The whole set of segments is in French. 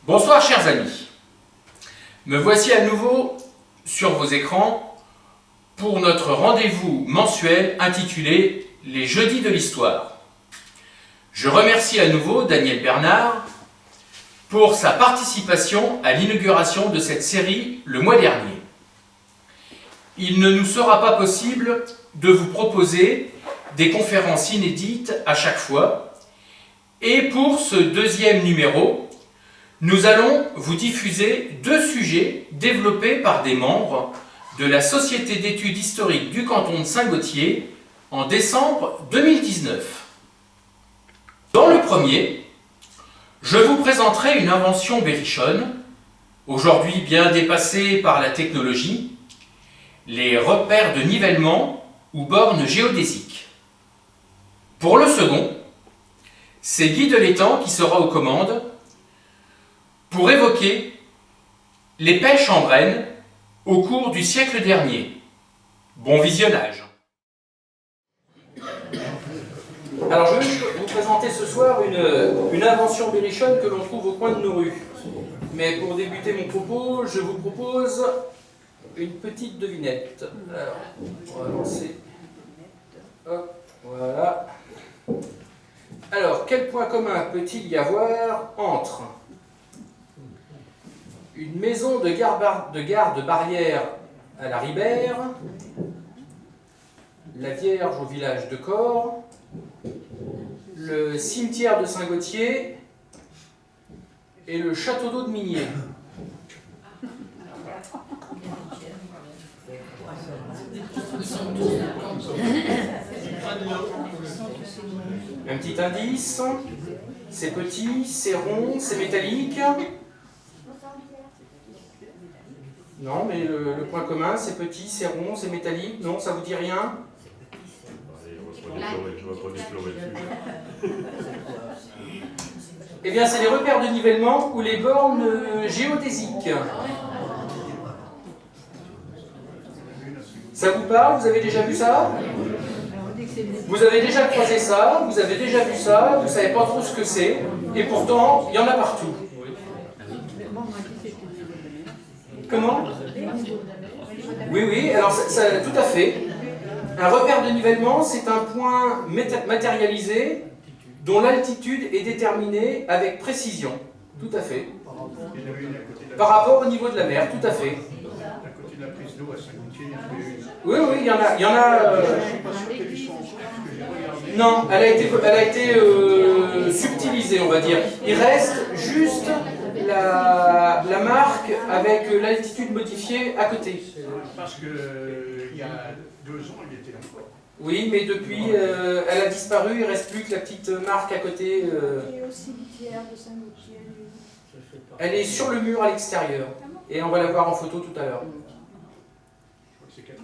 Bonsoir chers amis, me voici à nouveau sur vos écrans pour notre rendez-vous mensuel intitulé « Les Jeudis de l'Histoire ». Je remercie à nouveau Daniel Bernard pour sa participation à l'inauguration de cette série le mois dernier. Il ne nous sera pas possible de vous proposer des conférences inédites à chaque fois, et pour ce deuxième numéro, nous allons vous diffuser deux sujets développés par des membres de la Société d'études historiques du canton de Saint-Gautier en décembre 2019. Dans le premier, je vous présenterai une invention berrichonne, aujourd'hui bien dépassée par la technologie, les repères de nivellement ou bornes géodésiques. Pour le second, c'est Guy Delétang qui sera aux commandes pour évoquer les pêches en Brenne au cours du siècle dernier. Bon visionnage. Alors je vais vous présenter ce soir une invention berrichonne que l'on trouve au coin de nos rues. Mais pour débuter mon propos, je vous propose une petite devinette. Alors, on va lancer. Hop, voilà. Alors, quel point commun peut-il y avoir entre une maison de garde-barrière à la Ribère, la Vierge au village de Corps, le cimetière de Saint-Gautier et le château d'eau de Minier? Un petit indice, c'est petit, c'est rond, c'est métallique. Non, mais le point commun, c'est petit, c'est rond, c'est métallique. Non, ça vous dit rien? Eh bien, c'est les repères de nivellement ou les bornes géodésiques. Ça vous parle? Vous avez déjà vu ça? Vous avez déjà croisé ça? Vous avez déjà vu ça? Vous ne savez pas trop ce que c'est? Et pourtant, il y en a partout. Comment? Oui, oui, alors tout à fait. Un repère de nivellement, c'est un point matérialisé dont l'altitude est déterminée avec précision. Tout à fait. Par rapport au niveau de la mer, tout à fait. Oui, oui, il y en a. Non, elle a été subtilisée, on va dire. Il reste juste la marque avec l'altitude modifiée à côté. Parce qu'il y a 2 ans, il était là. Oui, mais depuis, elle a disparu, il ne reste plus que la petite marque à côté. Et au cimetière de Saint-Gautier. Elle est sur le mur à l'extérieur. Et on va la voir en photo tout à l'heure. C'est 90.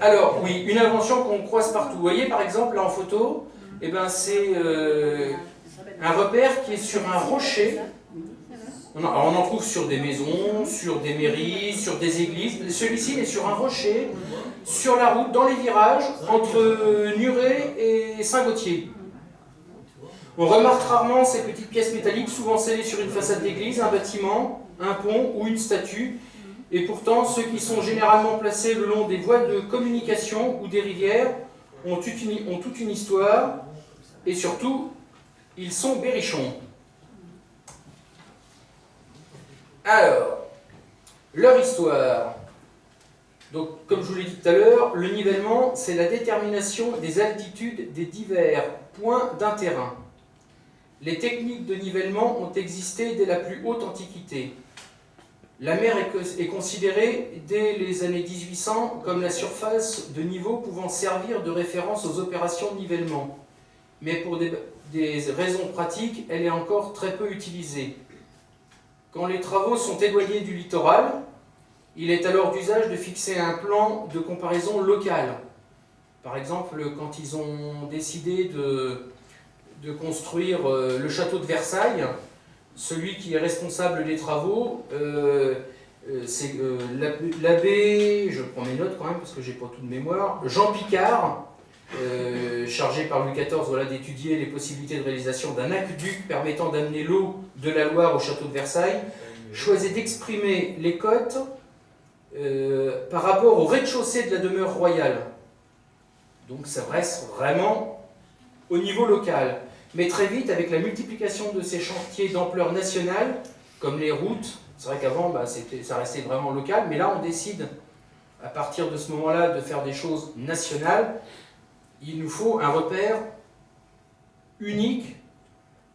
Alors, oui, une invention qu'on croise partout. Vous voyez, par exemple, là en photo, eh ben, c'est un repère qui est sur un rocher. Alors, on en trouve sur des maisons, sur des mairies, sur des églises. Celui-ci est sur un rocher, sur la route, dans les virages, entre Nuret et Saint-Gautier. On remarque rarement ces petites pièces métalliques, souvent scellées sur une façade d'église, un bâtiment, un pont ou une statue. Et pourtant, ceux qui sont généralement placés le long des voies de communication ou des rivières ont toute une histoire, et surtout, ils sont berrichons. Alors, leur histoire. Donc, comme je vous l'ai dit tout à l'heure, le nivellement, c'est la détermination des altitudes des divers points d'un terrain. Les techniques de nivellement ont existé dès la plus haute antiquité. La mer est considérée dès les années 1800 comme la surface de niveau pouvant servir de référence aux opérations de nivellement. Mais pour des raisons pratiques, elle est encore très peu utilisée. Quand les travaux sont éloignés du littoral, il est alors d'usage de fixer un plan de comparaison local. Par exemple, quand ils ont décidé de construire le château de Versailles, celui qui est responsable des travaux, c'est l'abbé, je prends mes notes quand même parce que j'ai pas tout de mémoire, Jean Picard, chargé par Louis XIV voilà, d'étudier les possibilités de réalisation d'un aqueduc permettant d'amener l'eau de la Loire au château de Versailles, choisit d'exprimer les cotes par rapport au rez-de-chaussée de la demeure royale. Donc ça reste vraiment au niveau local. Mais très vite, avec la multiplication de ces chantiers d'ampleur nationale, comme les routes, c'est vrai qu'avant, ça restait vraiment local, mais là on décide, à partir de ce moment-là, de faire des choses nationales. Il nous faut un repère unique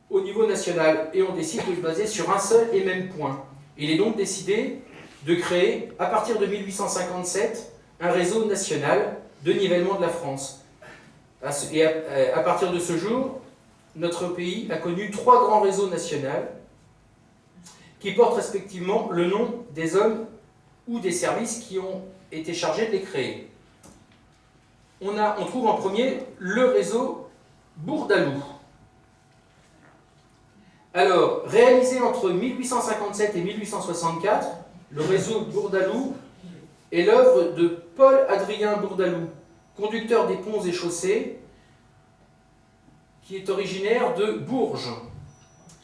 au niveau national, et on décide de se baser sur un seul et même point. Il est donc décidé de créer, à partir de 1857, un réseau national de nivellement de la France. Et à partir de ce jour, notre pays a connu 3 grands réseaux nationaux qui portent respectivement le nom des hommes ou des services qui ont été chargés de les créer. On trouve en premier le réseau Bourdaloue. Alors, réalisé entre 1857 et 1864, le réseau Bourdaloue est l'œuvre de Paul-Adrien Bourdaloue, conducteur des ponts et chaussées, qui est originaire de Bourges.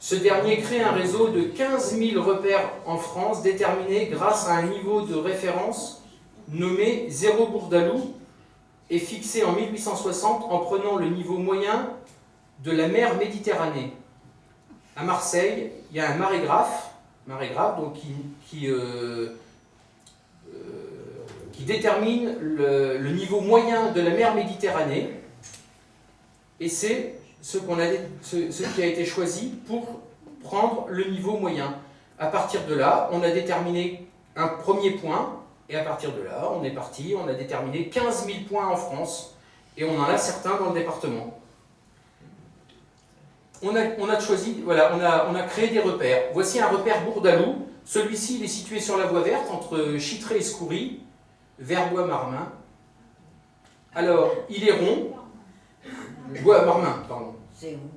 Ce dernier crée un réseau de 15 000 repères en France, déterminé grâce à un niveau de référence nommé Zéro Bourdaloue et fixé en 1860 en prenant le niveau moyen de la mer Méditerranée. À Marseille, il y a un marégraphe donc qui détermine le niveau moyen de la mer Méditerranée, et c'est ce qui a été choisi pour prendre le niveau moyen. À partir de là, on a déterminé un premier point, et à partir de là, on est parti, on a déterminé 15 000 points en France, et on en a certains dans le département. On a créé des repères. Voici un repère Bourdaloue. Celui-ci, il est situé sur la voie verte entre Chittré et Scoury, vers Bois-Marmin. Alors, il est rond. Bois-Marmin, pardon. C'est où?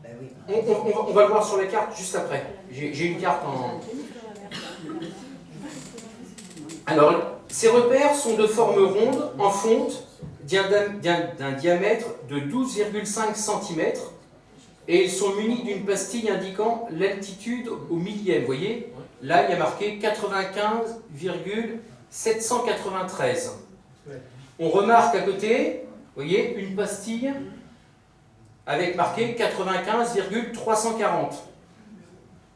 Ben oui. On va le voir sur la carte juste après. J'ai une carte en... Alors, ces repères sont de forme ronde, en fonte, d'un diamètre de 12,5 cm, et ils sont munis d'une pastille indiquant l'altitude au millième. Vous voyez, là, il y a marqué 95,793. On remarque à côté, vous voyez, une pastille avec marqué 95,340.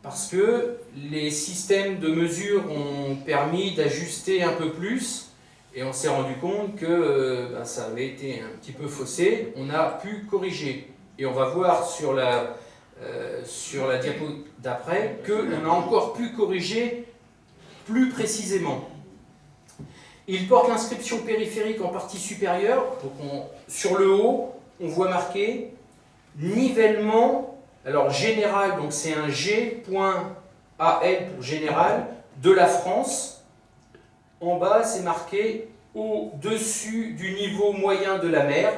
Parce que les systèmes de mesure ont permis d'ajuster un peu plus, et on s'est rendu compte que ça avait été un petit peu faussé. On a pu corriger. Et on va voir sur la diapo d'après qu'on a encore pu corriger plus précisément. Il porte l'inscription périphérique en partie supérieure. Donc sur le haut, on voit marqué nivellement, alors général, donc c'est un G.AL pour général, de la France. En bas, c'est marqué au-dessus du niveau moyen de la mer.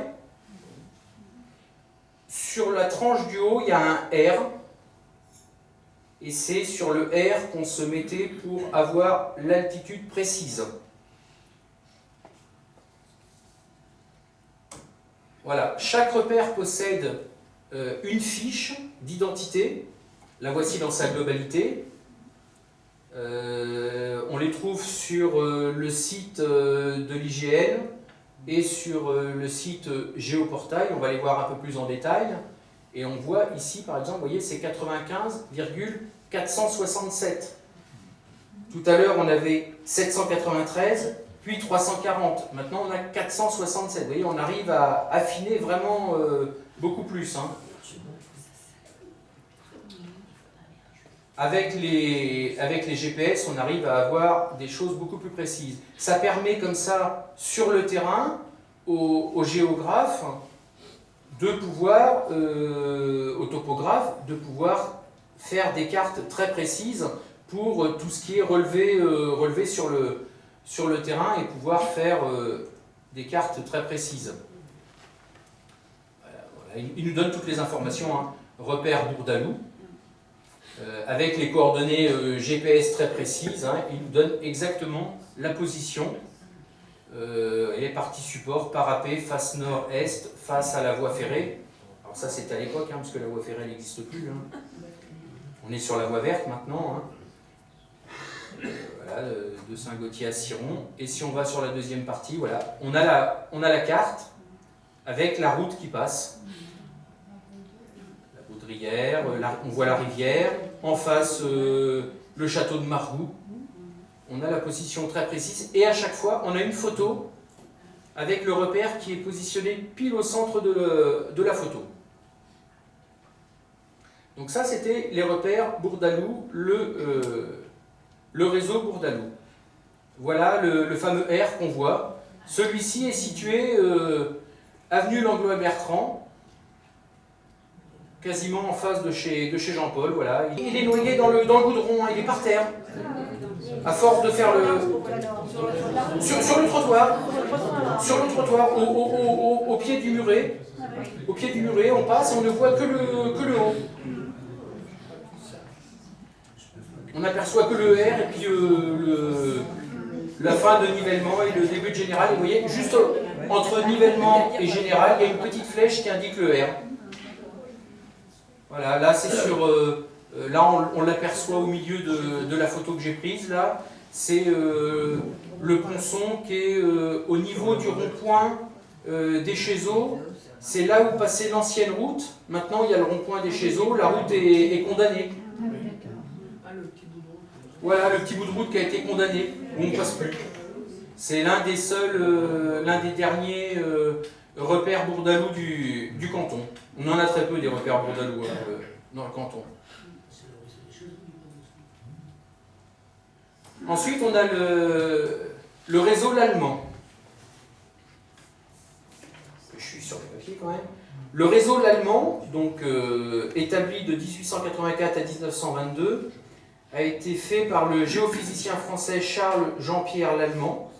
Sur la tranche du haut, il y a un R. Et c'est sur le R qu'on se mettait pour avoir l'altitude précise. Voilà, chaque repère possède une fiche d'identité. La voici dans sa globalité. On les trouve sur le site de l'IGN et sur le site Géoportail. On va les voir un peu plus en détail. Et on voit ici, par exemple, vous voyez, c'est 95,467. Tout à l'heure, on avait 793, puis 340. Maintenant, on a 467. Vous voyez, on arrive à affiner vraiment beaucoup plus. Hein. Avec les GPS, on arrive à avoir des choses beaucoup plus précises. Ça permet comme ça, sur le terrain, aux géographes, de pouvoir, aux topographes, de pouvoir faire des cartes très précises pour tout ce qui est relevé sur le terrain et pouvoir faire des cartes très précises. Voilà. Il nous donne toutes les informations. Hein. Repère Bourdaloue. Avec les coordonnées GPS très précises, hein, il nous donne exactement la position Et partie support, parapet, face nord-est, face à la voie ferrée. Alors ça c'est à l'époque, hein, parce que la voie ferrée n'existe plus. Hein. On est sur la voie verte maintenant. Hein. Voilà, de Saint-Gauthier à Ciron. Et si on va sur la deuxième partie, voilà, on a la carte avec la route qui passe. La Baudrière, on voit la rivière, en face le château de Margou. On a la position très précise et à chaque fois on a une photo avec le repère qui est positionné pile au centre de la photo. Donc ça c'était les repères Bourdaloue, le réseau Bourdaloue. Voilà le fameux R qu'on voit. Celui-ci est situé avenue Langlois-Bertrand, quasiment en face de chez Jean-Paul. Voilà. Il est noyé dans le goudron, hein, il est par terre. À force de faire sur le trottoir, au pied du muret. Au pied du muret, on passe et on ne voit que le haut. On n'aperçoit que le R et puis la fin de nivellement et le début de général. Et vous voyez, juste entre nivellement et général, il y a une petite flèche qui indique le R. Voilà, là c'est sur... là on l'aperçoit au milieu de la photo que j'ai prise. Là, c'est le ponçon qui est au niveau du rond-point des Chézeaux. C'est là où passait l'ancienne route. Maintenant il y a le rond-point des Chézeaux. La route est condamnée. Voilà, le petit bout de route qui a été condamné, où on ne passe plus. C'est l'un des derniers repères Bourdaloue du canton. On en a très peu des repères Bourdaloue dans le canton. Ensuite, on a le réseau L'Allemand. Je suis sur le papier quand même. Le réseau L'Allemand, donc établi de 1884 à 1922, a été fait par le géophysicien français Charles Jean-Pierre Lallemand.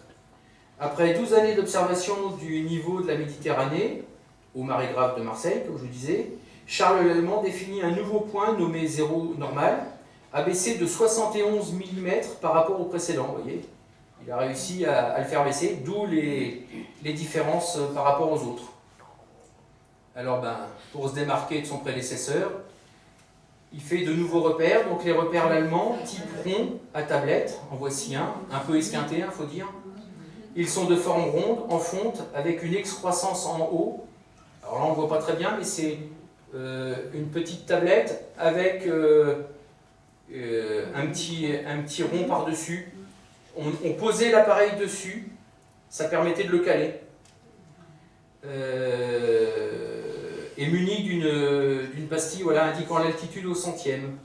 Après 12 années d'observation du niveau de la Méditerranée, au marégraphe de Marseille, comme je vous disais, Charles Lallemand définit un nouveau point nommé zéro normal, abaissé de 71 mm par rapport au précédent. Vous voyez, il a réussi à le faire baisser, d'où les différences par rapport aux autres. Alors, pour se démarquer de son prédécesseur, il fait de nouveaux repères, donc les repères Lallemand, type rond à tablette, en voici un peu esquinté, il faut dire. Ils sont de forme ronde, en fonte, avec une excroissance en haut. Alors là, on ne voit pas très bien, mais c'est une petite tablette avec un petit rond par-dessus. On posait l'appareil dessus, ça permettait de le caler. Et muni d'une pastille indiquant l'altitude au centième.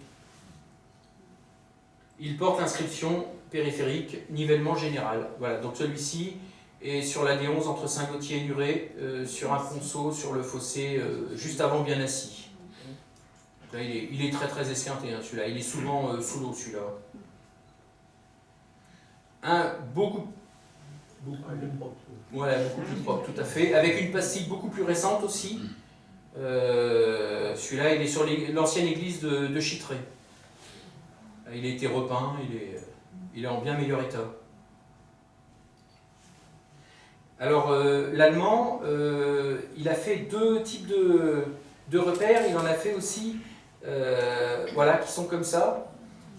Il porte l'inscription périphérique nivellement général. Voilà, donc celui-ci est sur la D11 entre Saint-Gauthier et Nuret, sur un ponceau, sur le fossé, juste avant bien assis. Là, il est très très esquinté, hein, celui-là. Il est souvent sous l'eau, celui-là. Beaucoup plus propre, tout à fait. Avec une pastille beaucoup plus récente aussi. Celui-là, il est sur l'ancienne église de Chitray. Il a été repeint, il est en bien meilleur état. Alors, l'Allemand, il a fait deux types de repères. Il en a fait aussi, qui sont comme ça,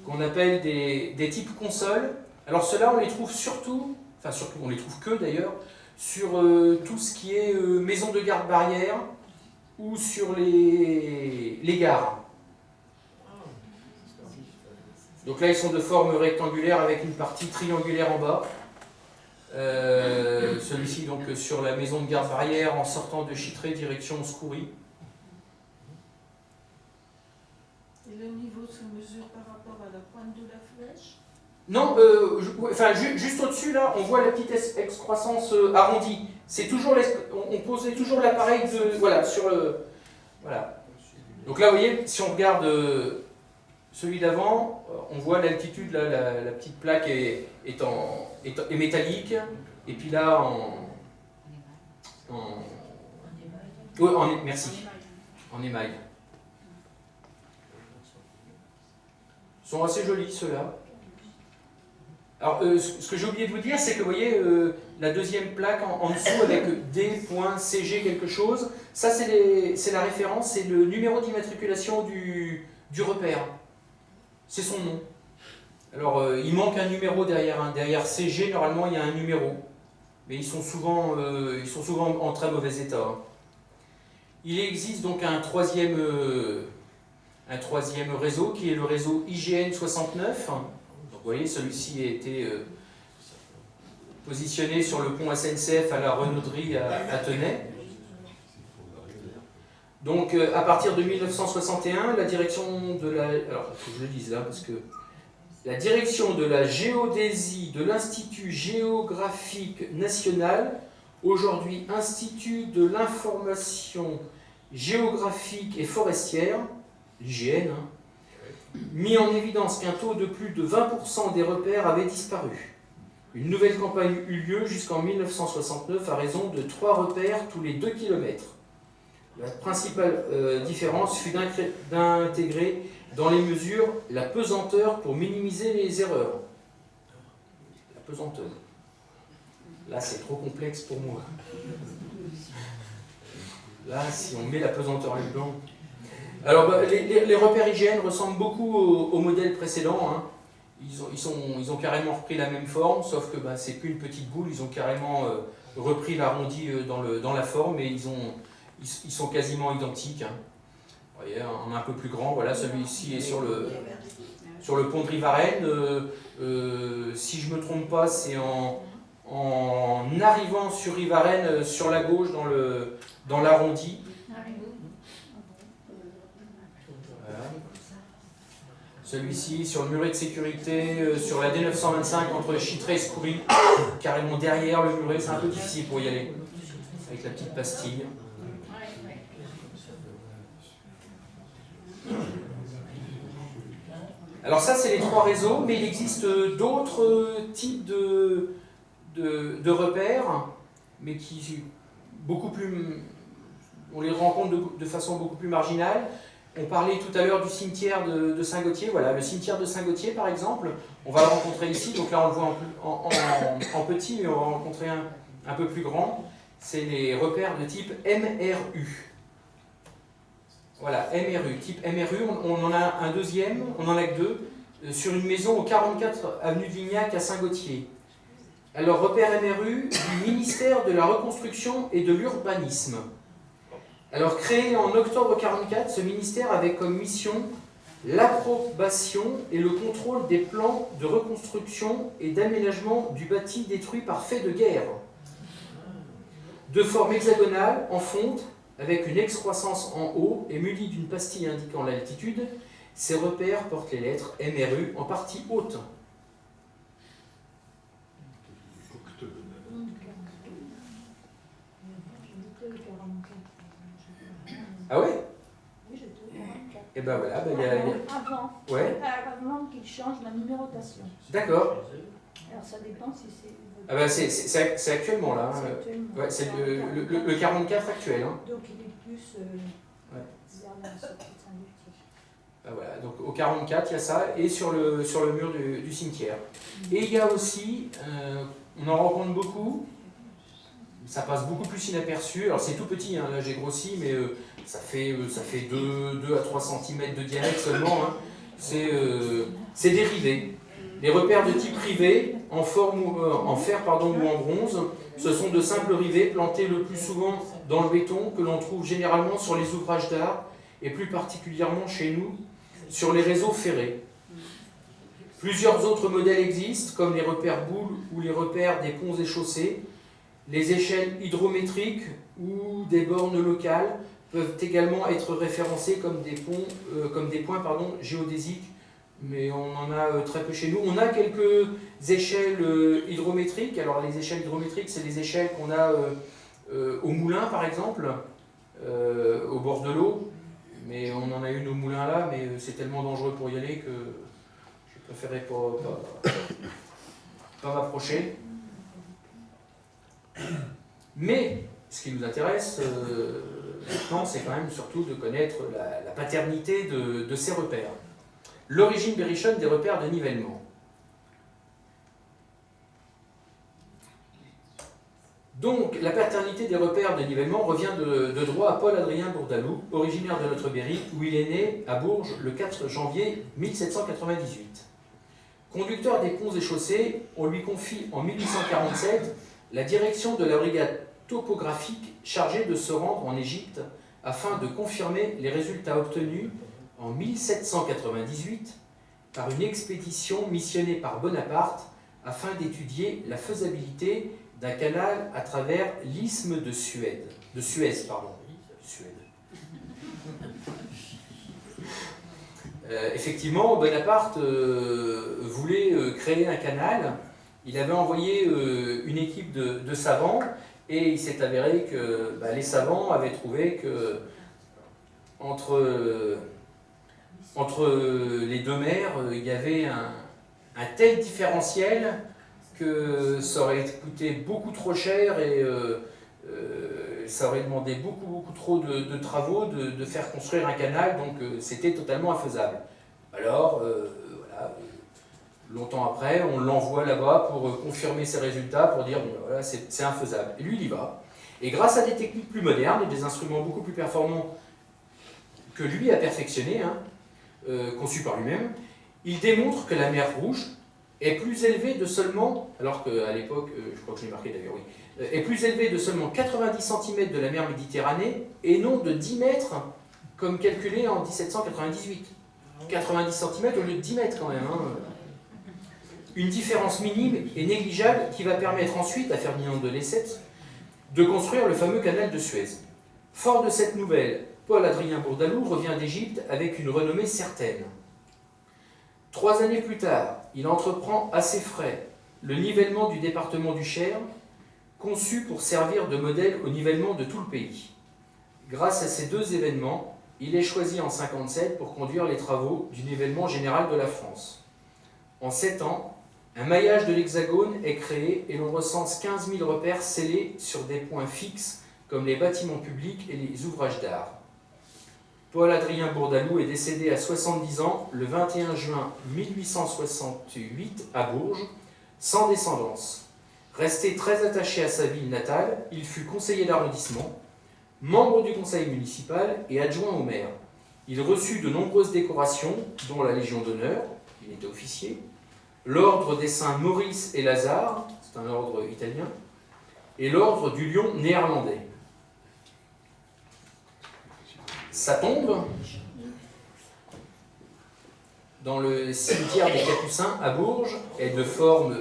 qu'on appelle des types consoles. Alors, ceux-là, on les trouve surtout, on les trouve que d'ailleurs, sur tout ce qui est maison de garde-barrière, ou sur les gares. Donc là, ils sont de forme rectangulaire avec une partie triangulaire en bas. Celui-ci, donc, sur la maison de garde-barrière en sortant de Chitray, direction Scoury. Et le niveau se mesure par rapport à la pointe de la flèche? Non, juste au-dessus, là, on voit la petite excroissance arrondie. C'est toujours on posait toujours l'appareil sur le... Voilà. Donc là, vous voyez, si on regarde celui d'avant, on voit l'altitude, là, la petite plaque est métallique, et puis là, merci, en émail. Ils sont assez jolis, ceux-là. Alors, ce que j'ai oublié de vous dire, c'est que vous voyez la deuxième plaque en dessous avec D.CG quelque chose, ça c'est la référence, c'est le numéro d'immatriculation du repère. C'est son nom. Alors, il manque un numéro derrière. Derrière CG, normalement, il y a un numéro. Mais ils sont souvent en très mauvais état. Il existe donc un troisième réseau qui est le réseau IGN 69. Donc, vous voyez, celui-ci a été positionné sur le pont SNCF à la Renauderie à Tenay. Donc, à partir de 1961, la direction de la... Alors, il faut que je le dise là, parce que... La direction de la géodésie de l'Institut géographique national, aujourd'hui Institut de l'information géographique et forestière, l'IGN, mis en évidence qu'un taux de plus de 20% des repères avait disparu. Une nouvelle campagne eut lieu jusqu'en 1969 à raison de 3 repères tous les 2 km. La principale différence fut d'intégrer dans les mesures la pesanteur pour minimiser les erreurs. La pesanteur. Là, c'est trop complexe pour moi. Là, si on met la pesanteur là-dedans... Alors, les repères IGN ressemblent beaucoup au modèle précédent. Hein. Ils ont carrément repris la même forme, sauf que c'est plus une petite boule. Ils ont carrément repris l'arrondi dans la forme et ils sont quasiment identiques. Hein. Vous voyez, un peu plus grand. Voilà, celui-ci est sur le pont de Rivarenne. Si je ne me trompe pas, c'est en arrivant sur Rivarenne, sur la gauche, dans l'arrondi. Voilà. Celui-ci sur le muret de sécurité, sur la D925 entre Chitray et Scoury, carrément derrière le muret. C'est un peu difficile pour y aller, avec la petite pastille. Alors ça, c'est les 3 réseaux, mais il existe d'autres types de repères, mais qui beaucoup plus, on les rencontre de façon beaucoup plus marginale. On parlait tout à l'heure du cimetière de Saint-Gauthier. Voilà, le cimetière de Saint-Gauthier, par exemple, on va le rencontrer ici. Donc là, on le voit en petit, mais on va rencontrer un peu plus grand. C'est les repères de type MRU. Voilà, MRU, type MRU, on en a un deuxième, on en a que 2, sur une maison au 44 avenue de Lignac à Saint-Gauthier. Alors, repère MRU du ministère de la Reconstruction et de l'Urbanisme. Alors, créé en octobre 1944, ce ministère avait comme mission l'approbation et le contrôle des plans de reconstruction et d'aménagement du bâti détruit par fait de guerre. De forme hexagonale, en fonte, avec une excroissance en haut et muni d'une pastille indiquant l'altitude, ces repères portent les lettres MRU en partie haute. Ah ouais? Oui, j'étais au 44. Et ben voilà, il y a... Avant qu'ils changent la numérotation. D'accord. Alors ça dépend si c'est... Ah ben c'est actuellement là. C'est actuellement. Ouais, c'est le 44 actuel. Hein. Donc il est plus vers la sortie de Saint-Gauthier. Ben voilà, donc au 44 il y a ça, et sur le mur du cimetière. Et il y a aussi, on en rencontre beaucoup, ça passe beaucoup plus inaperçu. Alors c'est tout petit, hein, là j'ai grossi, mais ça fait 2 à 3 cm de diamètre seulement. Hein. C'est des rivets. Les repères de type rivet, en fer ou en bronze, ce sont de simples rivets plantés le plus souvent dans le béton, que l'on trouve généralement sur les ouvrages d'art, et plus particulièrement chez nous, sur les réseaux ferrés. Plusieurs autres modèles existent, comme les repères boules ou les repères des ponts et chaussées. Les échelles hydrométriques ou des bornes locales peuvent également être référencées comme des points géodésiques, mais on en a très peu chez nous. On a quelques échelles hydrométriques. Alors les échelles hydrométriques, c'est des échelles qu'on a au moulin par exemple, au bord de l'eau, mais on en a une au moulin là, mais c'est tellement dangereux pour y aller que je préférais pas m'approcher. Mais ce qui nous intéresse maintenant, c'est quand même surtout de connaître la paternité de ces repères. L'origine berrichonne des repères de nivellement. Donc, la paternité des repères de nivellement revient de droit à Paul-Adrien Bourdaloue, originaire de notre Berry, où il est né à Bourges le 4 janvier 1798. Conducteur des ponts et chaussées, on lui confie en 1847 la direction de la brigade topographique chargée de se rendre en Égypte afin de confirmer les résultats obtenus en 1798 par une expédition missionnée par Bonaparte afin d'étudier la faisabilité d'un canal à travers l'isthme de Suez. Effectivement, Bonaparte voulait créer un canal. Il avait envoyé une équipe de savants et il s'est avéré que les savants avaient trouvé que entre les deux mers, il y avait un tel différentiel que ça aurait coûté beaucoup trop cher et ça aurait demandé beaucoup trop de travaux de faire construire un canal, donc c'était totalement infaisable. Alors, voilà, longtemps après, on l'envoie là-bas pour confirmer ses résultats, pour dire, bon, voilà, c'est infaisable. Et lui, il y va. Et grâce à des techniques plus modernes et des instruments beaucoup plus performants que lui a perfectionnés, conçus par lui-même, il démontre que la mer Rouge est plus élevée de seulement, alors qu'à l'époque, je crois que je l'ai marqué d'ailleurs, oui, est plus élevée de seulement 90 cm de la mer Méditerranée et non de 10 mètres comme calculé en 1798. 90 cm au lieu de 10 mètres quand même. Une différence minime et négligeable qui va permettre ensuite à Ferdinand de Lesseps de construire le fameux canal de Suez. Fort de cette nouvelle, Paul-Adrien Bourdaloue revient d'Égypte avec une renommée certaine. 3 années plus tard, il entreprend à ses frais le nivellement du département du Cher, conçu pour servir de modèle au nivellement de tout le pays. Grâce à ces deux événements, il est choisi en 1957 pour conduire les travaux du nivellement général de la France. En 7 ans, un maillage de l'Hexagone est créé et l'on recense 15 000 repères scellés sur des points fixes comme les bâtiments publics et les ouvrages d'art. Paul-Adrien Bourdaloue est décédé à 70 ans le 21 juin 1868 à Bourges, sans descendance. Resté très attaché à sa ville natale, il fut conseiller d'arrondissement, membre du conseil municipal et adjoint au maire. Il reçut de nombreuses décorations, dont la Légion d'honneur, il était officier, l'ordre des saints Maurice et Lazare, c'est un ordre italien, et l'ordre du Lion néerlandais. Sa tombe, dans le cimetière des Capucins à Bourges, est de forme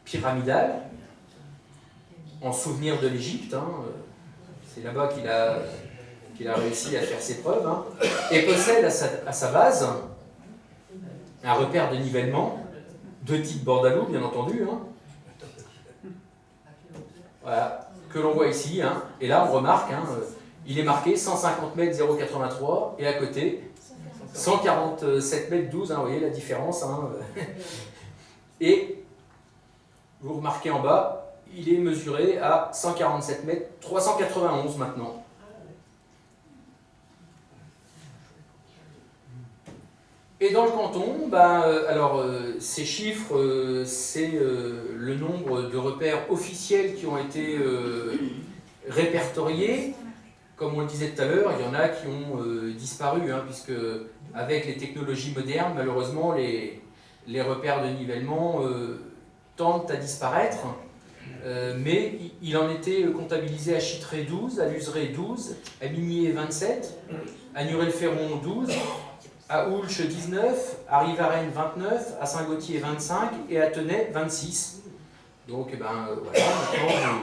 pyramidale, en souvenir de l'Égypte. C'est là-bas qu'il a réussi à faire ses preuves, et possède à sa base un repère de nivellement, de type Bourdaloue, bien entendu, voilà, que l'on voit ici, et là on remarque, il est marqué 150 mètres 083 et à côté 147 mètres 12, vous voyez la différence. Et vous remarquez en bas, il est mesuré à 147 mètres 391 maintenant. Et dans le canton, ces chiffres, c'est le nombre de repères officiels qui ont été répertoriés. Comme on le disait tout à l'heure, il y en a qui ont disparu, puisque avec les technologies modernes, malheureusement, les repères de nivellement tendent à disparaître. Mais il en était comptabilisé à Chitteré 12, à Luzeré 12, à Migné 27, à Nurel-Ferron 12, à Oulch 19, à Rivarennes 29, à Saint-Gauthier 25 et à Tenay 26. Donc, voilà, maintenant,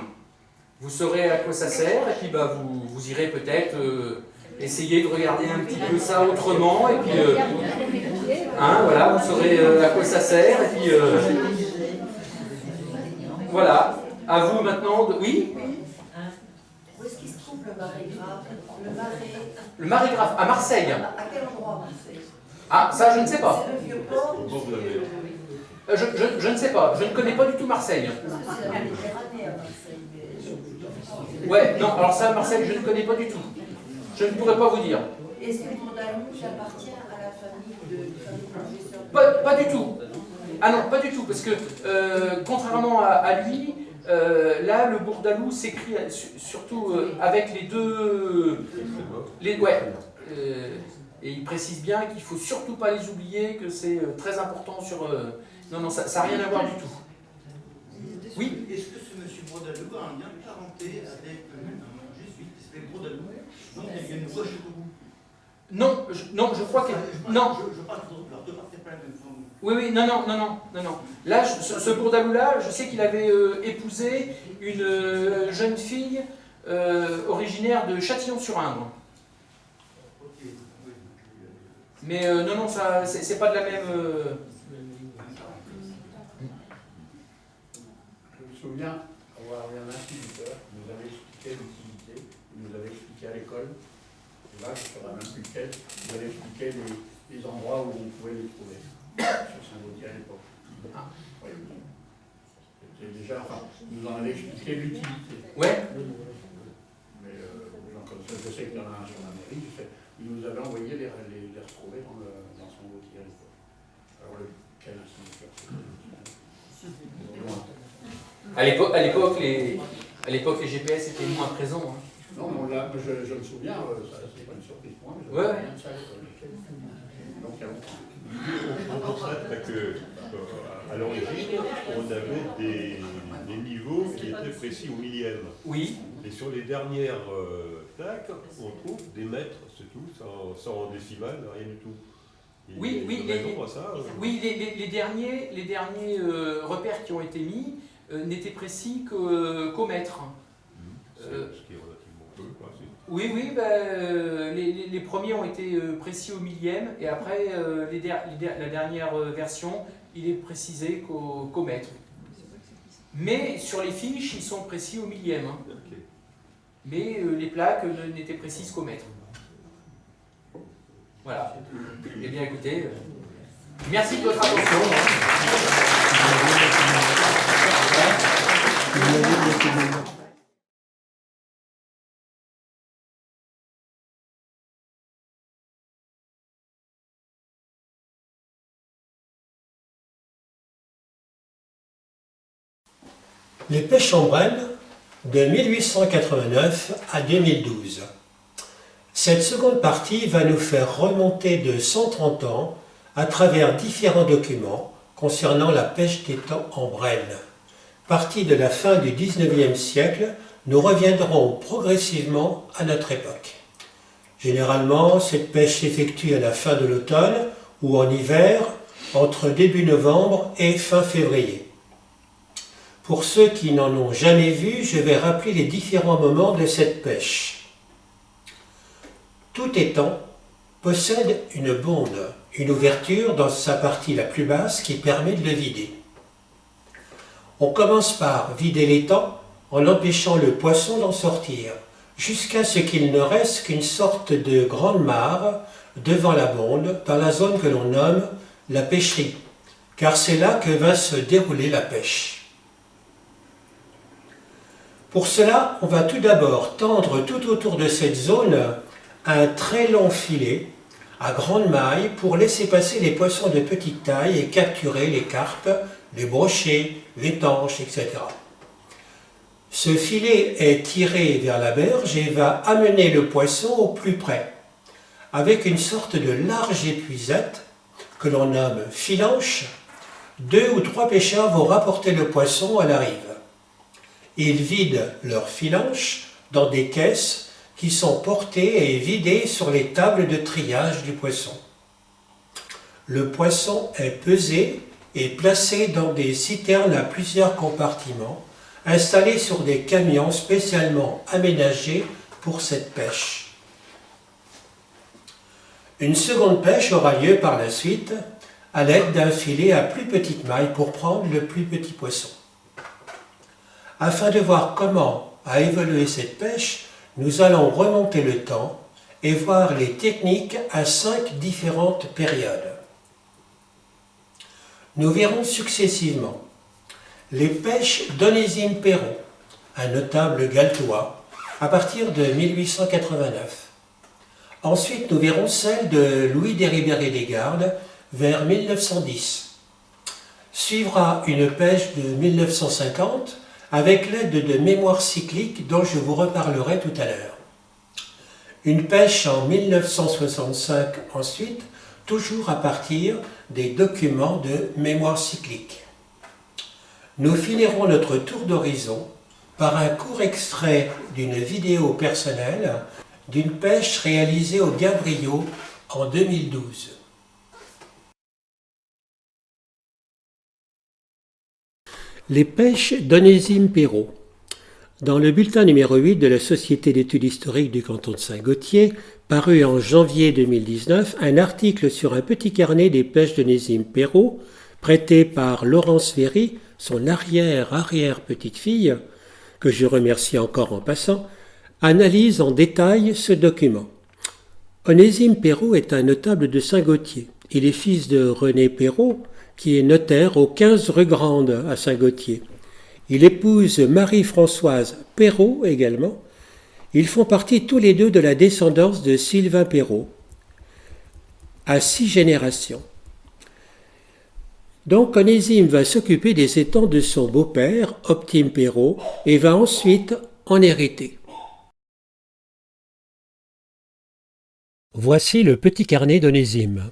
vous saurez à quoi ça sert, et puis vous irez peut-être essayer de regarder un petit peu ça autrement, et puis voilà, vous saurez à quoi ça sert, et puis voilà, à vous maintenant de... Oui ? Où est-ce qu'il se trouve le Marais-Grave ? Le Marais-Grave, à Marseille. À quel endroit, Marseille ? Ah, ça je ne sais pas. C'est le Vieux-Port ? Je ne sais pas, je ne connais pas du tout Marseille. C'est la Méditerranée à Marseille. Ouais, non, alors ça, Marseille, je ne connais pas du tout. Je ne pourrais pas vous dire. Est-ce que Bourdaloue appartient à la famille du professeur ? Pas du tout. Ah non, pas du tout, parce que contrairement à lui, Là, le bourdalou s'écrit surtout avec les deux... ouais. Et il précise bien qu'il ne faut surtout pas les oublier, que c'est très important sur... non, non, ça n'a rien à voir du tout. Oui. Est-ce que ce monsieur Bourdalou a un lien de parenté avec un jésuite qui s'appelle Bourdalou? Donc il y a une voix chez vous? Non, je crois que... Non. Je parle de leur deux parties pas la même forme. Oui, non. Là, ce Bourdalou-là, je sais qu'il avait épousé une jeune fille originaire de Châtillon-sur-Indre. Mais non, ça, c'est pas de la même... Je me souviens avoir eu un instituteur qui nous avait expliqué l'utilité, il nous avait expliqué à l'école, et là, je ne saurais même plus lequel, il nous avait expliqué les endroits où on pouvait les trouver, sur Saint-Gaudien à l'époque. Oui. C'était déjà, enfin, il nous en avait expliqué l'utilité. Ouais. Mais comme ça, je sais qu'il y en a un sur la mairie, il nous avait envoyé les retrouver dans son outil à l'époque. Alors, quel instituteur? À l'époque, les GPS étaient moins présents. Hein. Non, je me souviens, c'est pas une surprise pour moi, mais je me souviens de ça à l'école. Donc, il y a longtemps. On constate qu'à l'origine, on avait des niveaux qui étaient précis au millième. Oui. Et sur les dernières plaques, on trouve des mètres, c'est tout, sans décimales, rien du tout. Oui, les derniers repères qui ont été mis n'étaient précis qu'au mètre. Ce qui est relativement peu. Oui, les premiers ont été précis au millième, et après, la dernière version, il est précisé qu'au mètre. Mais sur les fiches, ils sont précis au millième. Hein. Okay. Mais les plaques n'étaient précises qu'au mètre. Voilà. Eh bien, écoutez, merci de votre attention. Les pêches en Brenne de 1889 à 2012. Cette seconde partie va nous faire remonter de 130 ans à travers différents documents concernant la pêche d'étang en Brenne. Partie de la fin du XIXe siècle, nous reviendrons progressivement à notre époque. Généralement, cette pêche s'effectue à la fin de l'automne ou en hiver, entre début novembre et fin février. Pour ceux qui n'en ont jamais vu, je vais rappeler les différents moments de cette pêche. Tout étang possède une bonde, une ouverture dans sa partie la plus basse qui permet de le vider. On commence par vider l'étang en empêchant le poisson d'en sortir, jusqu'à ce qu'il ne reste qu'une sorte de grande mare devant la bonde, dans la zone que l'on nomme la pêcherie, car c'est là que va se dérouler la pêche. Pour cela, on va tout d'abord tendre tout autour de cette zone un très long filet à grande maille pour laisser passer les poissons de petite taille et capturer les carpes, les brochets, les tanches, etc. Ce filet est tiré vers la berge et va amener le poisson au plus près, avec une sorte de large épuisette que l'on nomme filanche. 2 ou 3 pêcheurs vont rapporter le poisson à la rive. Ils vident leur filanche dans des caisses qui sont portées et vidées sur les tables de triage du poisson. Le poisson est pesé et placé dans des citernes à plusieurs compartiments, installés sur des camions spécialement aménagés pour cette pêche. Une seconde pêche aura lieu par la suite à l'aide d'un filet à plus petite maille pour prendre le plus petit poisson. Afin de voir comment a évolué cette pêche, nous allons remonter le temps et voir les techniques à 5 différentes périodes. Nous verrons successivement les pêches d'Onésime Perron, un notable galtois, à partir de 1889. Ensuite, nous verrons celle de Louis Desribéré-des-Gardes vers 1910. Suivra une pêche de 1950 avec l'aide de mémoires cycliques dont je vous reparlerai tout à l'heure. Une pêche en 1965 ensuite, toujours à partir des documents de mémoire cyclique. Nous finirons notre tour d'horizon par un court extrait d'une vidéo personnelle d'une pêche réalisée au Gabriot en 2012. Les pêches d'Onésime Perrault. Dans le bulletin numéro 8 de la Société d'études historiques du canton de Saint-Gaultier, paru en janvier 2019, un article sur un petit carnet des pêches d'Onésime Perrault, prêté par Laurence Ferry, son arrière-arrière-petite-fille, que je remercie encore en passant, analyse en détail ce document. Onésime Perrault est un notable de Saint-Gaultier. Il est fils de René Perrault, qui est notaire au 15 rue Grande à Saint-Gaultier. Il épouse Marie-Françoise Perrault également. Ils font partie tous les deux de la descendance de Sylvain Perrault, à 6 générations. Donc Onésime va s'occuper des étangs de son beau-père, Optime Perrault, et va ensuite en hériter. Voici le petit carnet d'Onésime,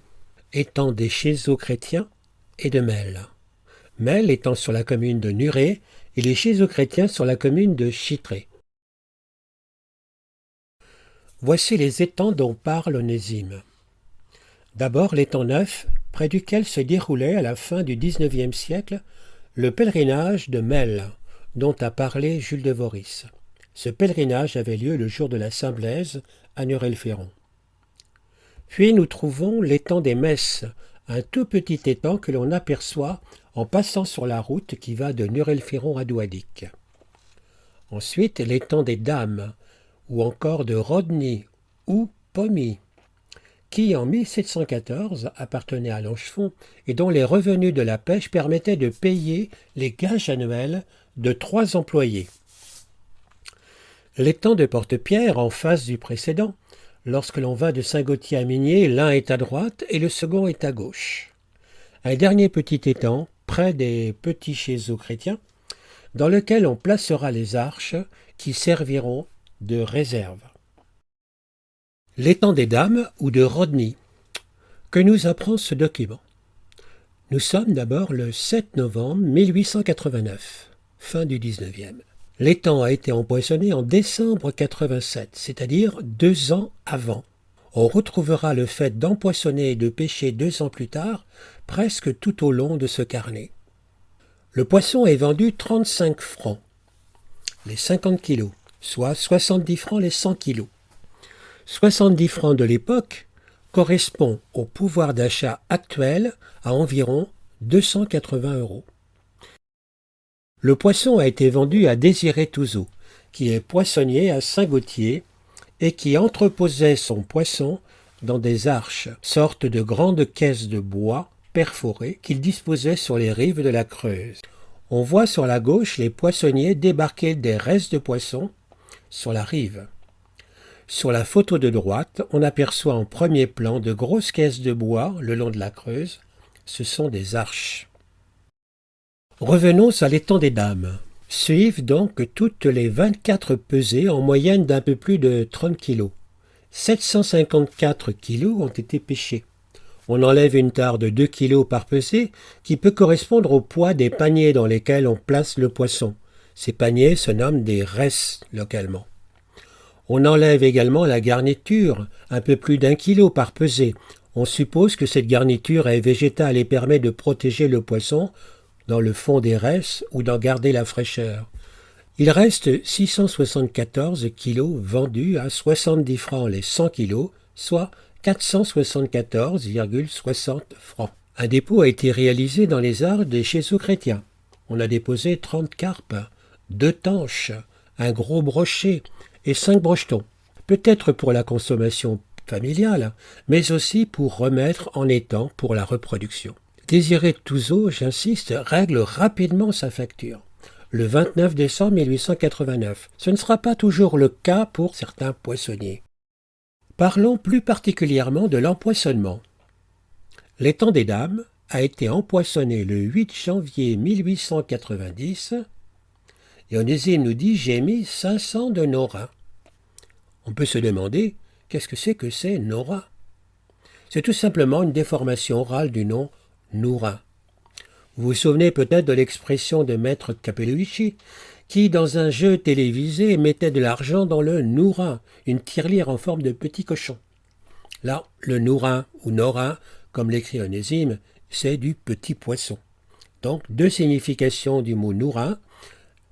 étant des Chézeaux-chrétiens et de Mel. Mel étant sur la commune de Nuré et les Chézeaux-chrétiens sur la commune de Chittré. Voici les étangs dont parle Onésime. D'abord l'étang Neuf, près duquel se déroulait à la fin du XIXe siècle le pèlerinage de Mel, dont a parlé Jules de Voris. Ce pèlerinage avait lieu le jour de la Saint-Blaise à Nurel-Féron. Puis nous trouvons l'étang des Messes, un tout petit étang que l'on aperçoit en passant sur la route qui va de Nurel-Féron à Douadic. Ensuite, l'étang des Dames, ou encore de Rodny ou Pommy, qui en 1714 appartenait à Lanchefond et dont les revenus de la pêche permettaient de payer les gages annuels de 3 employés. L'étang de Porte-Pierre, en face du précédent, lorsque l'on va de Saint-Gaultier à Migné, l'un est à droite et le second est à gauche. Un dernier petit étang, près des petits Chézeaux-chrétiens, dans lequel on placera les arches qui serviront de réserve. L'étang des Dames ou de Rodny. Que nous apprend ce document? Nous sommes d'abord le 7 novembre 1889, fin du 19e. L'étang a été empoisonné en décembre 87, c'est-à-dire 2 ans avant. On retrouvera le fait d'empoisonner et de pêcher 2 ans plus tard, presque tout au long de ce carnet. Le poisson est vendu 35 francs, les 50 kilos, soit 70 francs les 100 kilos. 70 francs de l'époque correspond au pouvoir d'achat actuel à environ 280 €. Le poisson a été vendu à Désiré Touzeau, qui est poissonnier à Saint-Gaultier et qui entreposait son poisson dans des arches, sorte de grandes caisses de bois perforées qu'il disposait sur les rives de la Creuse. On voit sur la gauche les poissonniers débarquer des restes de poissons sur la rive. Sur la photo de droite, on aperçoit en premier plan de grosses caisses de bois le long de la Creuse. Ce sont des arches. Revenons à l'étang des Dames. Suivent donc toutes les 24 pesées en moyenne d'un peu plus de 30 kilos. 754 kilos ont été pêchés. On enlève une tare de 2 kilos par pesée qui peut correspondre au poids des paniers dans lesquels on place le poisson. Ces paniers se nomment des resses localement. On enlève également la garniture, un peu plus d'1 kilo par pesée. On suppose que cette garniture est végétale et permet de protéger le poisson dans le fond des resses ou d'en garder la fraîcheur. Il reste 674 kilos vendus à 70 francs les 100 kilos, soit 474,60 francs. Un dépôt a été réalisé dans les arts des Chézeaux-chrétiens. On a déposé 30 carpes, 2 tanches, un gros brochet et 5 brochetons, peut-être pour la consommation familiale, mais aussi pour remettre en étang pour la reproduction. Désiré Touzeau, j'insiste, règle rapidement sa facture, le 29 décembre 1889. Ce ne sera pas toujours le cas pour certains poissonniers. Parlons plus particulièrement de l'empoisonnement. L'étang des Dames a été empoisonné le 8 janvier 1890 Et Onésime nous dit « J'ai mis 500 de Nora ». On peut se demander « Qu'est-ce que c'est Nora ?» C'est tout simplement une déformation orale du nom Noura. Vous vous souvenez peut-être de l'expression de Maître Capellucci qui, dans un jeu télévisé, mettait de l'argent dans le Noura, une tirelire en forme de petit cochon. Là, le Noura ou Nora, comme l'écrit Onésime, c'est du petit poisson. Donc, deux significations du mot Noura,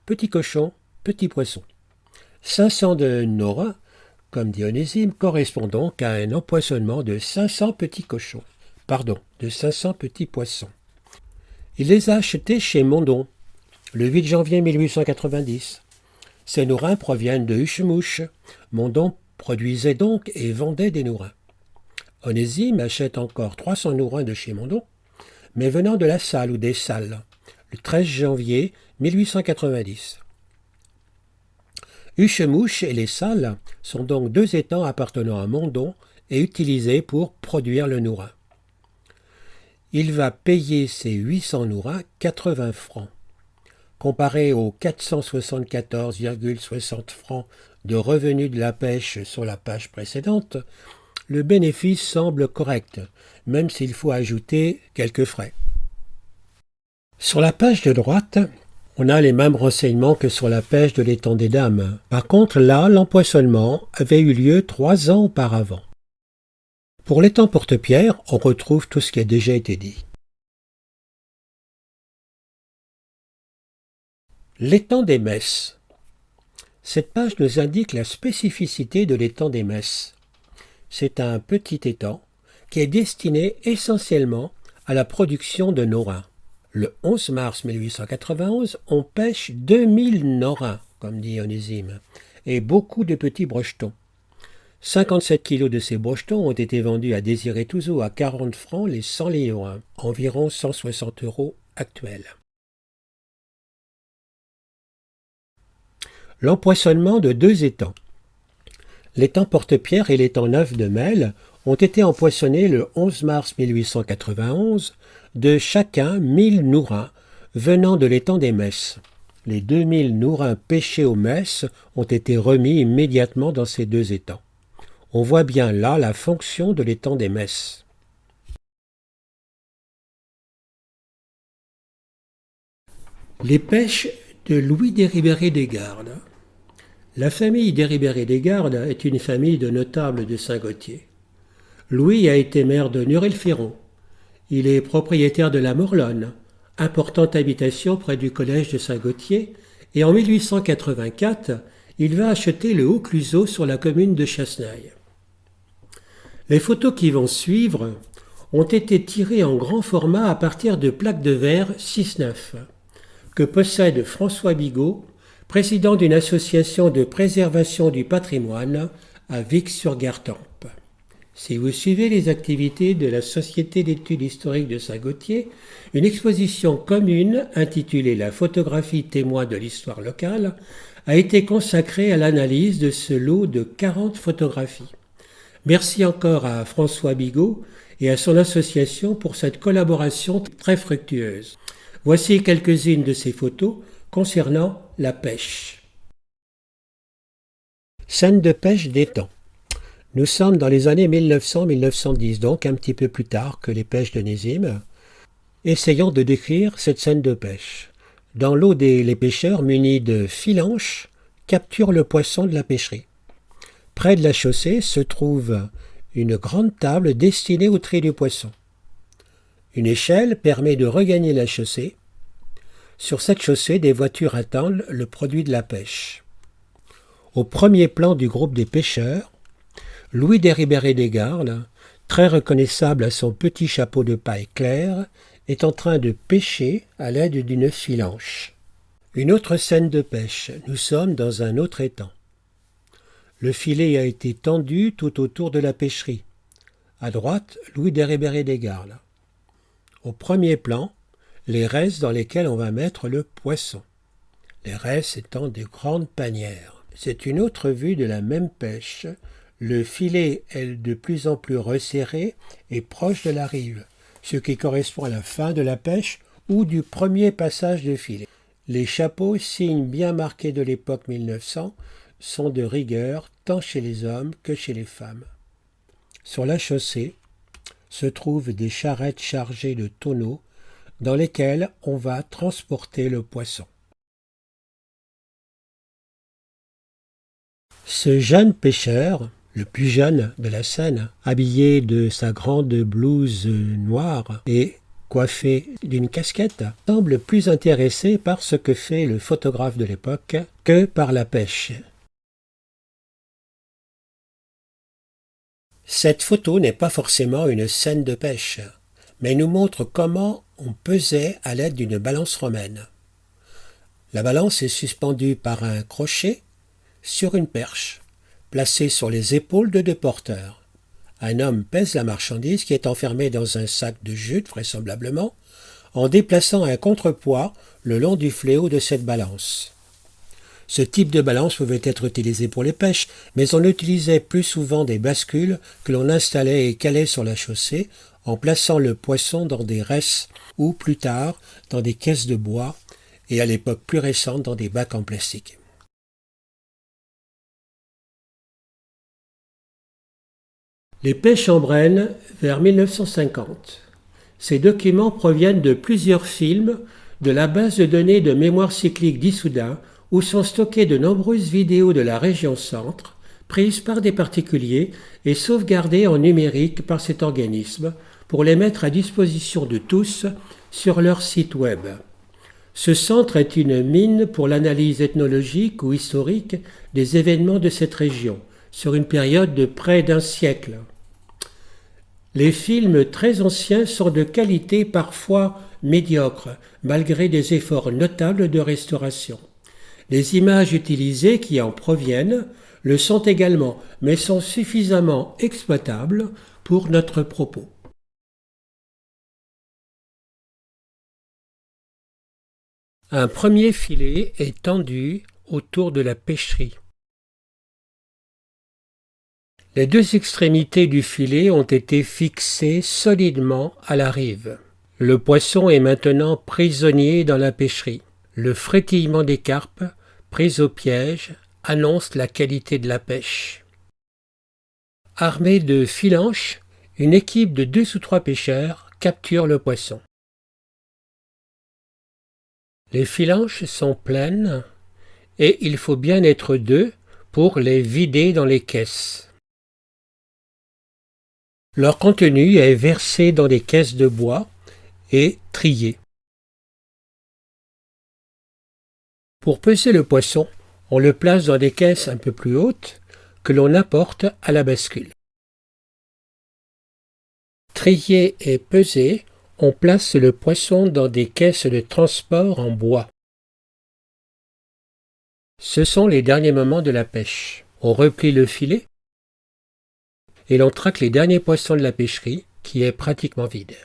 petit cochon, petit poisson. 500 de Nora, comme dit Onésime, correspond donc à un empoisonnement de 500 petits cochons. Pardon, de 500 petits poissons. Il les a achetés chez Mondon, le 8 janvier 1890. Ces nourrins proviennent de Huchemouche. Mondon produisait donc et vendait des nourrins. Onésime achète encore 300 nourrins de chez Mondon, mais venant de la Salle ou des Salles, le 13 janvier 1890. Huchemouche et les Salles sont donc deux étangs appartenant à Mondon et utilisés pour produire le nourrin. Il va payer ces 800 nourrins 80 francs. Comparé aux 474,60 francs de revenus de la pêche sur la page précédente, le bénéfice semble correct, même s'il faut ajouter quelques frais. Sur la page de droite, on a les mêmes renseignements que sur la pêche de l'étang des Dames. Par contre, là, l'empoisonnement avait eu lieu 3 ans auparavant. Pour l'étang Porte-Pierre, on retrouve tout ce qui a déjà été dit. L'étang des Messes. Cette page nous indique la spécificité de l'étang des Messes. C'est un petit étang qui est destiné essentiellement à la production de norins. Le 11 mars 1891, on pêche 2000 norins, comme dit Onésime, et beaucoup de petits brochetons. 57 kilos de ces brochetons ont été vendus à Désiré Touzeau à 40 francs les 100 livres, environ 160 € actuels. L'empoisonnement de 2 étangs. L'étang Porte-Pierre et l'étang Neuf de Melle ont été empoisonnés le 11 mars 1891 de chacun 1000 nourrins venant de l'étang des Messes. Les 2000 nourrins pêchés aux Messes ont été remis immédiatement dans ces 2 étangs. On voit bien là la fonction de l'étang des Messes. Les pêches de Louis Desribéré des Gardes. La famille Desribéré des Gardes est une famille de notables de Saint-Gautier. Louis a été maire de Nurel-Féron. Il est propriétaire de la Morlonne, importante habitation près du collège de Saint-Gautier, et en 1884, il va acheter le Haut-Cluseau sur la commune de Chassenaille. Les photos qui vont suivre ont été tirées en grand format à partir de plaques de verre 6-9 que possède François Bigot, président d'une association de préservation du patrimoine à Vic-sur-Gartempe. Si vous suivez les activités de la Société d'études historiques de Saint-Gautier, une exposition commune intitulée « La photographie témoin de l'histoire locale » a été consacrée à l'analyse de ce lot de 40 photographies. Merci encore à François Bigot et à son association pour cette collaboration très fructueuse. Voici quelques-unes de ces photos concernant la pêche. Scène de pêche d'étang. Nous sommes dans les années 1900-1910, donc un petit peu plus tard que les pêches d'Onésime. Essayons de décrire cette scène de pêche. Dans l'eau, les pêcheurs munis de filanches capturent le poisson de la pêcherie. Près de la chaussée se trouve une grande table destinée au tri du poisson. Une échelle permet de regagner la chaussée. Sur cette chaussée, des voitures attendent le produit de la pêche. Au premier plan du groupe des pêcheurs, Louis Desribéré des Gardes, très reconnaissable à son petit chapeau de paille claire, est en train de pêcher à l'aide d'une filanche. Une autre scène de pêche. Nous sommes dans un autre étang. Le filet a été tendu tout autour de la pêcherie. À droite, Louis Desribéré des Gardes. Au premier plan, les restes dans lesquels on va mettre le poisson. Les restes étant de grandes panières. C'est une autre vue de la même pêche. Le filet est de plus en plus resserré et proche de la rive, ce qui correspond à la fin de la pêche ou du premier passage de filet. Les chapeaux, signes bien marqués de l'époque 1900, sont de rigueur tant chez les hommes que chez les femmes. Sur la chaussée se trouvent des charrettes chargées de tonneaux dans lesquels on va transporter le poisson. Ce jeune pêcheur, le plus jeune de la scène, habillé de sa grande blouse noire et coiffé d'une casquette, semble plus intéressé par ce que fait le photographe de l'époque que par la pêche. Cette photo n'est pas forcément une scène de pêche, mais nous montre comment on pesait à l'aide d'une balance romaine. La balance est suspendue par un crochet sur une perche, placée sur les épaules de deux porteurs. Un homme pèse la marchandise qui est enfermée dans un sac de jute, vraisemblablement, en déplaçant un contrepoids le long du fléau de cette balance. Ce type de balance pouvait être utilisé pour les pêches, mais on utilisait plus souvent des bascules que l'on installait et calait sur la chaussée en plaçant le poisson dans des resses ou, plus tard, dans des caisses de bois et à l'époque plus récente dans des bacs en plastique. Les pêches en Brenne vers 1950. Ces documents proviennent de plusieurs films de la base de données de mémoire cyclique d'Issoudun où sont stockées de nombreuses vidéos de la région centre prises par des particuliers et sauvegardées en numérique par cet organisme pour les mettre à disposition de tous sur leur site web. Ce centre est une mine pour l'analyse ethnologique ou historique des événements de cette région sur une période de près d'un siècle. Les films très anciens sont de qualité parfois médiocre, malgré des efforts notables de restauration. Les images utilisées qui en proviennent le sont également, mais sont suffisamment exploitables pour notre propos. Un premier filet est tendu autour de la pêcherie. Les deux extrémités du filet ont été fixées solidement à la rive. Le poisson est maintenant prisonnier dans la pêcherie. Le frétillement des carpes, prises au piège, annonce la qualité de la pêche. Armée de filanches, une équipe de 2 ou 3 pêcheurs capture le poisson. Les filanches sont pleines et il faut bien être 2 pour les vider dans les caisses. Leur contenu est versé dans des caisses de bois et trié. Pour peser le poisson, on le place dans des caisses un peu plus hautes que l'on apporte à la bascule. Trié et pesé, on place le poisson dans des caisses de transport en bois. Ce sont les derniers moments de la pêche. On replie le filet et l'on traque les derniers poissons de la pêcherie qui est pratiquement vide.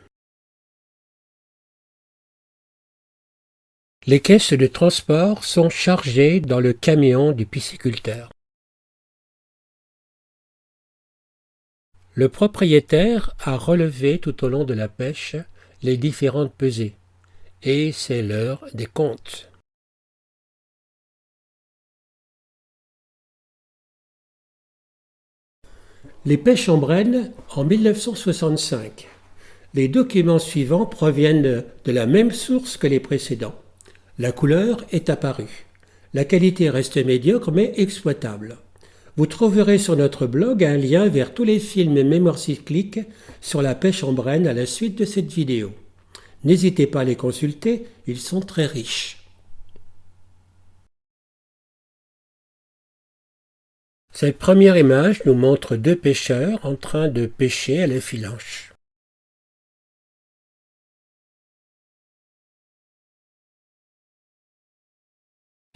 Les caisses de transport sont chargées dans le camion du pisciculteur. Le propriétaire a relevé tout au long de la pêche les différentes pesées, et c'est l'heure des comptes. Les pêches en Brenne en 1965. Les documents suivants proviennent de la même source que les précédents. La couleur est apparue. La qualité reste médiocre mais exploitable. Vous trouverez sur notre blog un lien vers tous les films et mémoires cycliques sur la pêche en Brenne à la suite de cette vidéo. N'hésitez pas à les consulter, ils sont très riches. Cette première image nous montre 2 pêcheurs en train de pêcher à la filanche.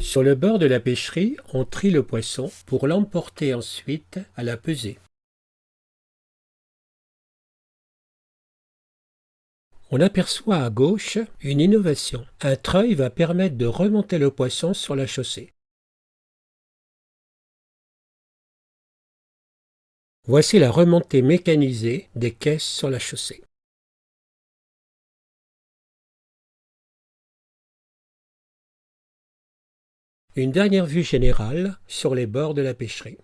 Sur le bord de la pêcherie, on trie le poisson pour l'emporter ensuite à la pesée. On aperçoit à gauche une innovation. Un treuil va permettre de remonter le poisson sur la chaussée. Voici la remontée mécanisée des caisses sur la chaussée. Une dernière vue générale sur les bords de la pêcherie.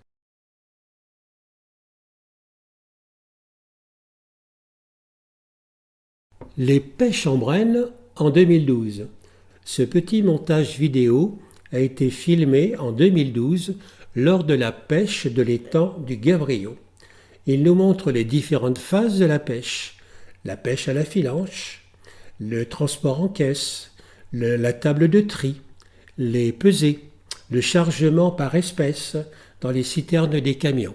Les pêches en Brenne en 2012. Ce petit montage vidéo a été filmé en 2012 lors de la pêche de l'étang du Gavriot. Il nous montre les différentes phases de la pêche à la filanche, le transport en caisse, la table de tri, les pesées, le chargement par espèce dans les citernes des camions.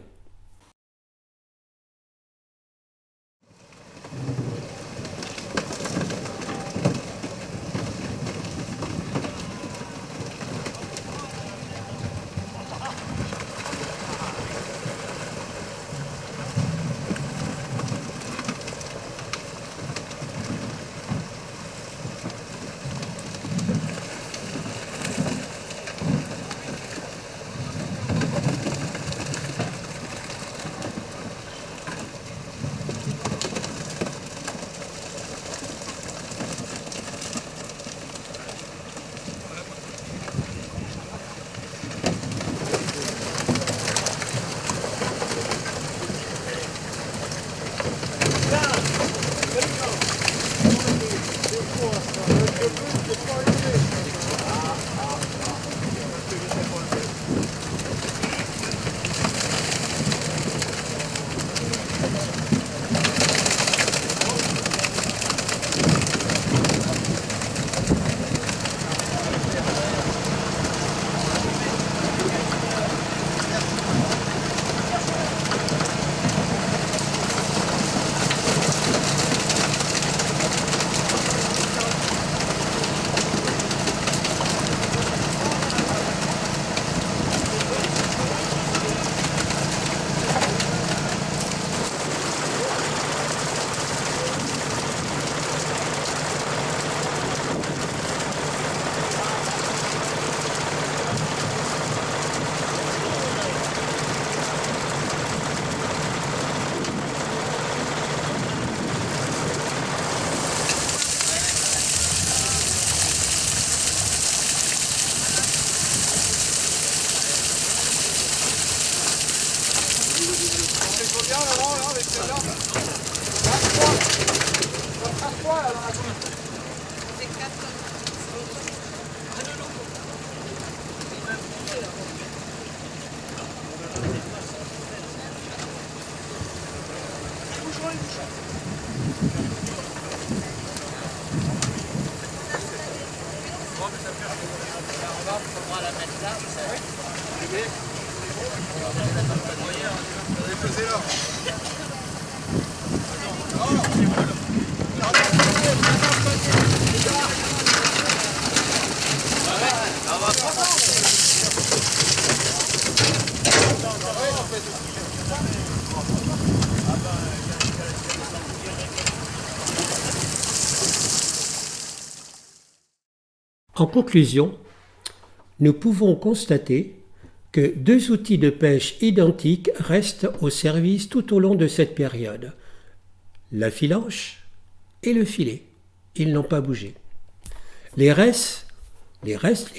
En conclusion, nous pouvons constater que deux outils de pêche identiques restent au service tout au long de cette période. La filanche et le filet. Ils n'ont pas bougé. Les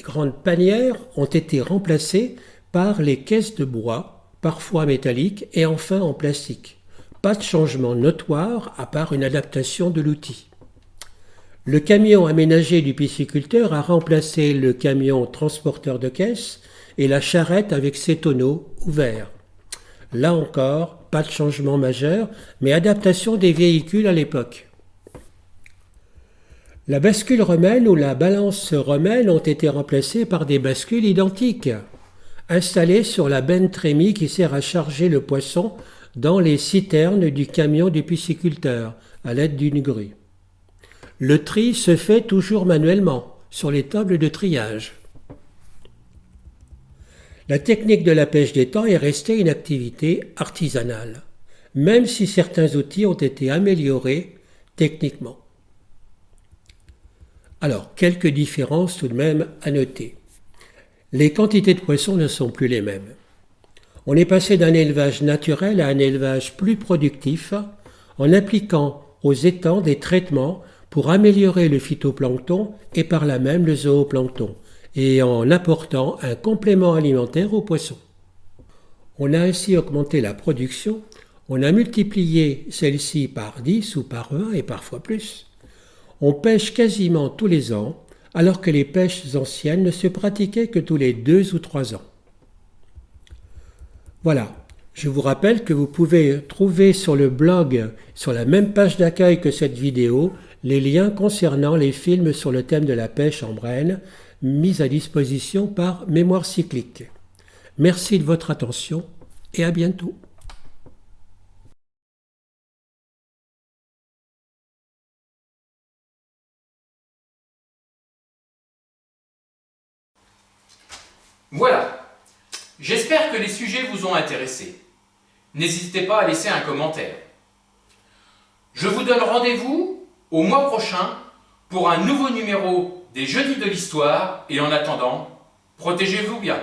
grandes panières, ont été remplacées par les caisses de bois, parfois métalliques et enfin en plastique. Pas de changement notoire à part une adaptation de l'outil. Le camion aménagé du pisciculteur a remplacé le camion transporteur de caisse et la charrette avec ses tonneaux ouverts. Là encore, pas de changement majeur, mais adaptation des véhicules à l'époque. La bascule remelle ou la balance remelle ont été remplacées par des bascules identiques, installées sur la benne trémie qui sert à charger le poisson dans les citernes du camion du pisciculteur à l'aide d'une grue. Le tri se fait toujours manuellement, sur les tables de triage. La technique de la pêche d'étang est restée une activité artisanale, même si certains outils ont été améliorés techniquement. Alors, quelques différences tout de même à noter. Les quantités de poissons ne sont plus les mêmes. On est passé d'un élevage naturel à un élevage plus productif en appliquant aux étangs des traitements pour améliorer le phytoplancton et par là même le zooplancton, et en apportant un complément alimentaire aux poissons. On a ainsi augmenté la production, on a multiplié celle-ci par 10 ou par 20 et parfois plus. On pêche quasiment tous les ans, alors que les pêches anciennes ne se pratiquaient que tous les 2 ou 3 ans. Voilà, je vous rappelle que vous pouvez trouver sur le blog, sur la même page d'accueil que cette vidéo, les liens concernant les films sur le thème de la pêche en Brenne, mis à disposition par Mémoire Cyclique. Merci de votre attention et à bientôt. Voilà, j'espère que les sujets vous ont intéressé. N'hésitez pas à laisser un commentaire. Je vous donne rendez-vous au mois prochain pour un nouveau numéro des Jeudis de l'Histoire et en attendant, protégez-vous bien.